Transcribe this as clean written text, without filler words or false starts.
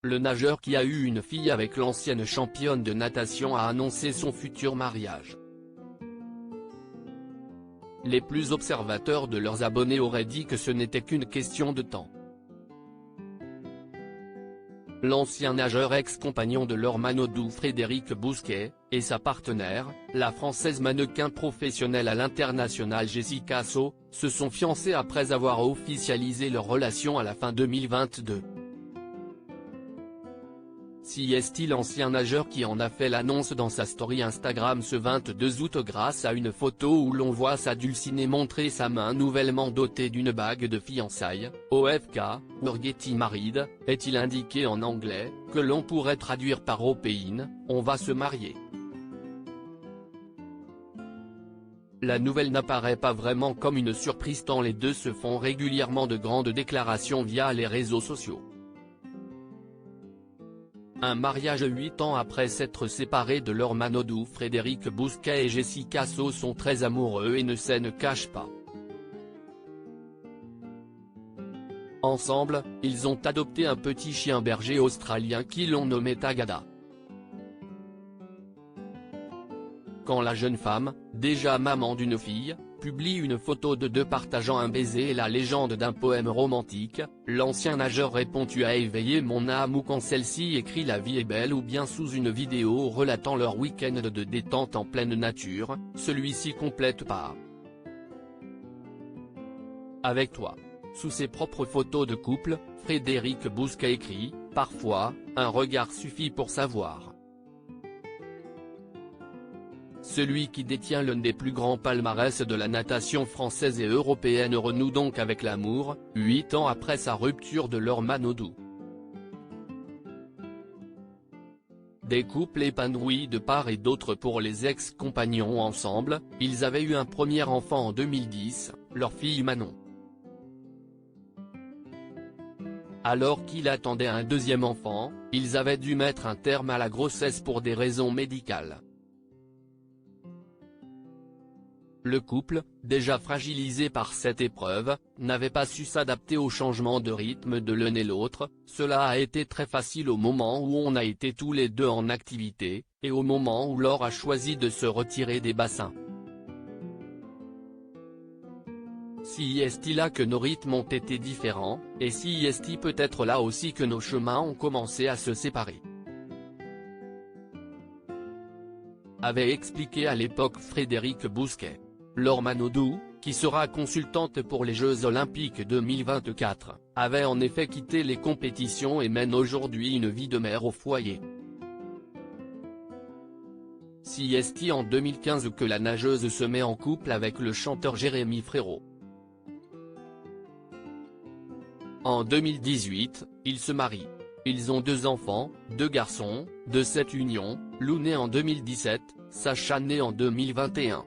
Le nageur qui a eu une fille avec l'ancienne championne de natation a annoncé son futur mariage. Les plus observateurs de leurs abonnés auraient dit que ce n'était qu'une question de temps. L'ancien nageur ex-compagnon de Laure Manodou Frédéric Bousquet, et sa partenaire, la Française mannequin professionnelle à l'international Jessica So, se sont fiancés après avoir officialisé leur relation à la fin 2022. CST, l'ancien nageur qui en a fait l'annonce dans sa story Instagram ce 22 août grâce à une photo où l'on voit sa dulcinée montrer sa main nouvellement dotée d'une bague de fiançailles, OFK, or Getting Married, est-il indiqué en anglais, que l'on pourrait traduire par Opéine, on va se marier. La nouvelle n'apparaît pas vraiment comme une surprise tant les deux se font régulièrement de grandes déclarations via les réseaux sociaux. Un mariage 8 ans après s'être séparés de Laure Manodou, Frédéric Bousquet et Jessica So sont très amoureux et ne s'en cachent pas. Ensemble, ils ont adopté un petit chien berger australien qui l'ont nommé Tagada. Quand la jeune femme, déjà maman d'une fille, publie une photo de deux partageant un baiser et la légende d'un poème romantique, l'ancien nageur répond « Tu as éveillé mon âme » ou quand celle-ci écrit « La vie est belle » ou bien sous une vidéo relatant leur week-end de détente en pleine nature, celui-ci complète par « Avec toi ». Sous ses propres photos de couple, Frédéric Bousquet écrit « Parfois, un regard suffit pour savoir ». Celui qui détient l'un des plus grands palmarès de la natation française et européenne renoue donc avec l'amour, 8 ans après sa rupture de Laure Manodou. Des couples épanouis de part et d'autre pour les ex-compagnons ensemble, ils avaient eu un premier enfant en 2010, leur fille Manon. Alors qu'il attendait un deuxième enfant, ils avaient dû mettre un terme à la grossesse pour des raisons médicales. Le couple, déjà fragilisé par cette épreuve, n'avait pas su s'adapter au changement de rythme de l'un et l'autre. Cela a été très facile au moment où on a été tous les deux en activité, et au moment où Laure a choisi de se retirer des bassins. Si est-il là que nos rythmes ont été différents, et si est-il peut-être là aussi que nos chemins ont commencé à se séparer. Avait expliqué à l'époque Frédéric Bousquet. Laure Manodou, qui sera consultante pour les Jeux Olympiques 2024, avait en effet quitté les compétitions et mène aujourd'hui une vie de mère au foyer. Si est-il en 2015 que la nageuse se met en couple avec le chanteur Jérémy Frérot. En 2018, ils se marient. Ils ont 2 enfants, 2 garçons, de cette union, Lou né en 2017, Sacha né en 2021.